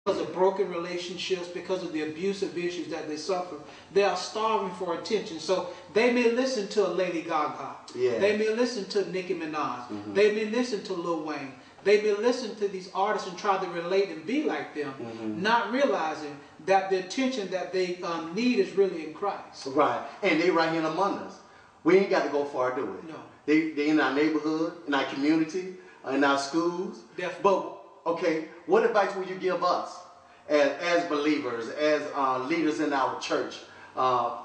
because of broken relationships, because of the abusive issues that they suffer, they are starving for attention. So they may listen to a Lady Gaga. Yes. They may listen to Nicki Minaj. They may listen to Lil Wayne. They may listen to these artists and try to relate and be like them, not realizing that the attention that they need is really in Christ. Right. And they right here among us. We ain't got to go far, do we? No. They in our neighborhood, in our community, in our schools. Definitely. But, okay, what advice will you give us as believers, as leaders in our church,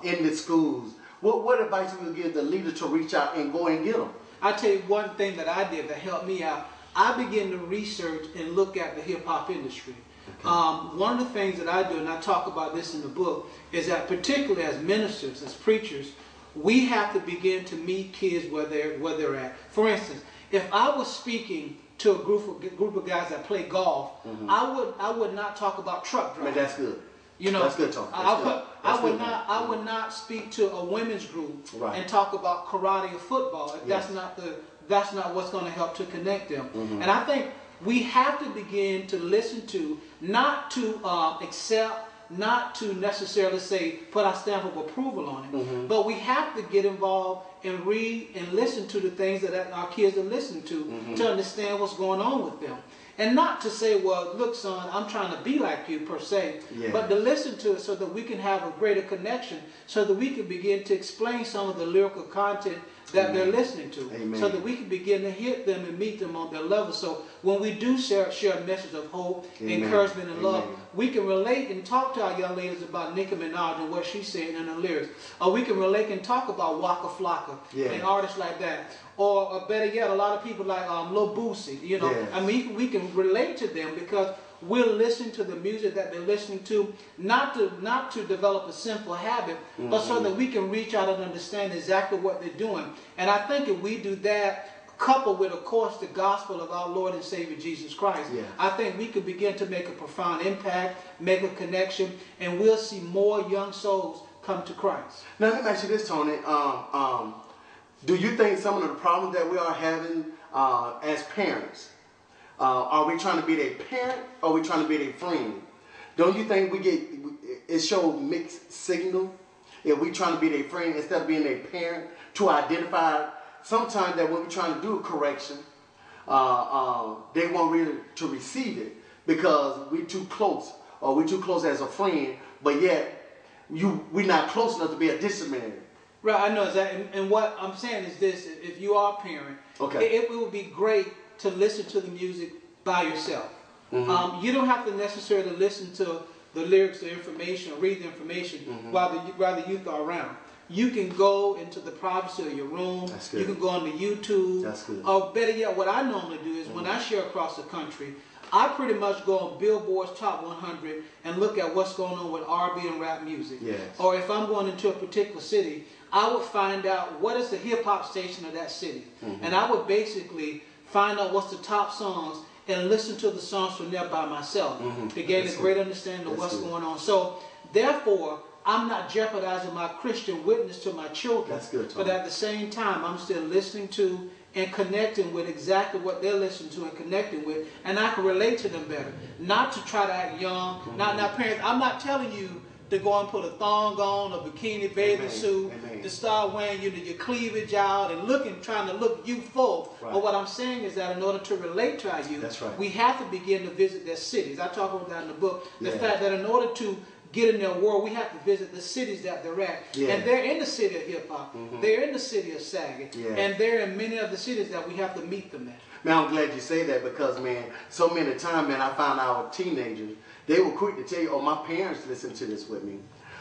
in the schools? What advice will you give the leader to reach out and go and get them? I'll tell you one thing that I did that helped me out. I began to research and look at the hip-hop industry. Okay. One of the things that I do, and I talk about this in the book, is that particularly as ministers, as preachers, we have to begin to meet kids where they're at. For instance, if I was speaking to a group of guys that play golf, I would not talk about truck driving. Man, that's good. You know, that's good talk. I would not speak to a women's group and talk about karate or football. Yes. That's not what's going to help to connect them. And I think we have to begin to listen to, not to accept, not to necessarily say, put our stamp of approval on it, but we have to get involved and read and listen to the things that our kids are listening to understand what's going on with them. And not to say, well, look, son, I'm trying to be like you per se, but to listen to it so that we can have a greater connection, so that we can begin to explain some of the lyrical content that they're listening to, so that we can begin to hit them and meet them on their level. So when we do share a message of hope, encouragement, and love, we can relate and talk to our young ladies about Nicki Minaj and what she's saying in her lyrics. Or we can relate and talk about Waka Flocka and artists like that. Or better yet, a lot of people like Lil Boosie, you know. I mean, we can relate to them because we're listening to the music that they're listening to, not to develop a sinful habit, but so that we can reach out and understand exactly what they're doing. And I think if we do that, coupled with, of course, the gospel of our Lord and Savior Jesus Christ, I think we can begin to make a profound impact, make a connection, and we'll see more young souls come to Christ. Now, let me ask you this, Tony. Do you think some of the problems that we are having as parents, are we trying to be their parent or are we trying to be their friend? Don't you think it shows mixed signal if we trying to be their friend instead of being their parent, to identify sometimes that when we're trying to do a correction, they won't really to receive it because we're too close, or we're too close as a friend, but yet we're not close enough to be a disciplinary. Right, I know exactly. And what I'm saying is this: if you are a parent, it would be great to listen to the music by yourself. You don't have to necessarily listen to the lyrics or information or read the information while the youth are around. You can go into the privacy of your room. You can go onto YouTube. That's good. Or better yet, what I normally do is when I share across the country, I pretty much go on Billboard's Top 100 and look at what's going on with R&B and rap music. Or if I'm going into a particular city, I would find out what is the hip-hop station of that city. And I would basically find out what's the top songs and listen to the songs from there by myself to gain a great understanding of what's going on. So, therefore, I'm not jeopardizing my Christian witness to my children. That's good, Tom. But at the same time, I'm still listening to and connecting with exactly what they're listening to and connecting with, and I can relate to them better. Not to try to act young. Now, parents, I'm not telling you to go and put a thong on, a bikini bathing suit, to start wearing your cleavage out and trying to look youthful. But what I'm saying is that in order to relate to our youth, we have to begin to visit their cities. I talk about that in the book. The fact that in order to get in their world, we have to visit the cities that they're at. And they're in the city of hip-hop. They're in the city of sagging. And they're in many of the cities that we have to meet them at. Man, I'm glad you say that because, man, so many times, man, I found our teenagers, they were quick to tell you, oh, my parents listen to this with me.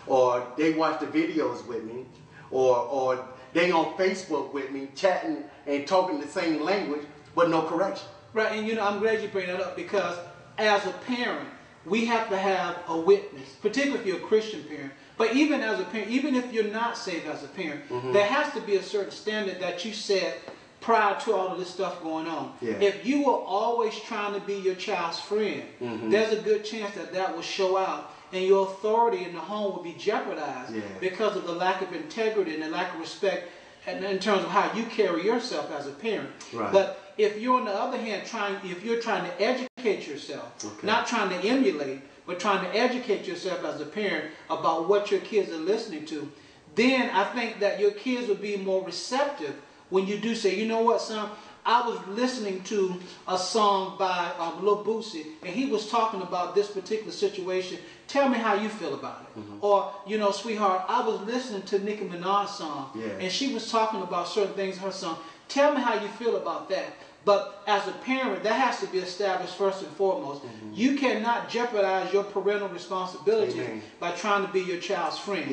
Or they watch the videos with me. Or they on Facebook with me, chatting and talking the same language, but no correction. Right, and I'm glad you bring that up because as a parent, we have to have a witness, particularly if you're a Christian parent. But even as a parent, even if you're not saved as a parent, there has to be a certain standard that you set prior to all of this stuff going on. If you are always trying to be your child's friend, there's a good chance that will show out, and your authority in the home will be jeopardized because of the lack of integrity and the lack of respect in terms of how you carry yourself as a parent. But if you're on the other hand if you're trying to educate educate yourself, not trying to emulate, but trying to educate yourself as a parent about what your kids are listening to, then I think that your kids will be more receptive when you do say, you know what, son, I was listening to a song by Lil Boosie, and he was talking about this particular situation. Tell me how you feel about it. Or, you know, sweetheart, I was listening to Nicki Minaj's song, and she was talking about certain things in her song. Tell me how you feel about that. But as a parent, that has to be established first and foremost. You cannot jeopardize your parental responsibilities by trying to be your child's friend.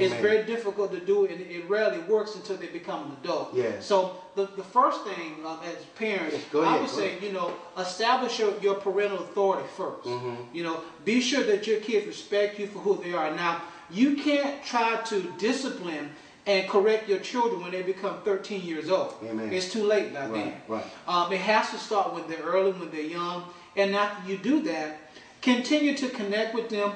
It's very difficult to do, and it rarely works until they become an adult. So the first thing as parents, I would say, you know, establish your parental authority first. You know, be sure that your kids respect you for who they are. Now, you can't try to discipline and correct your children when they become 13 years old. It's too late by then. It has to start when they're early, when they're young. And after you do that, continue to connect with them.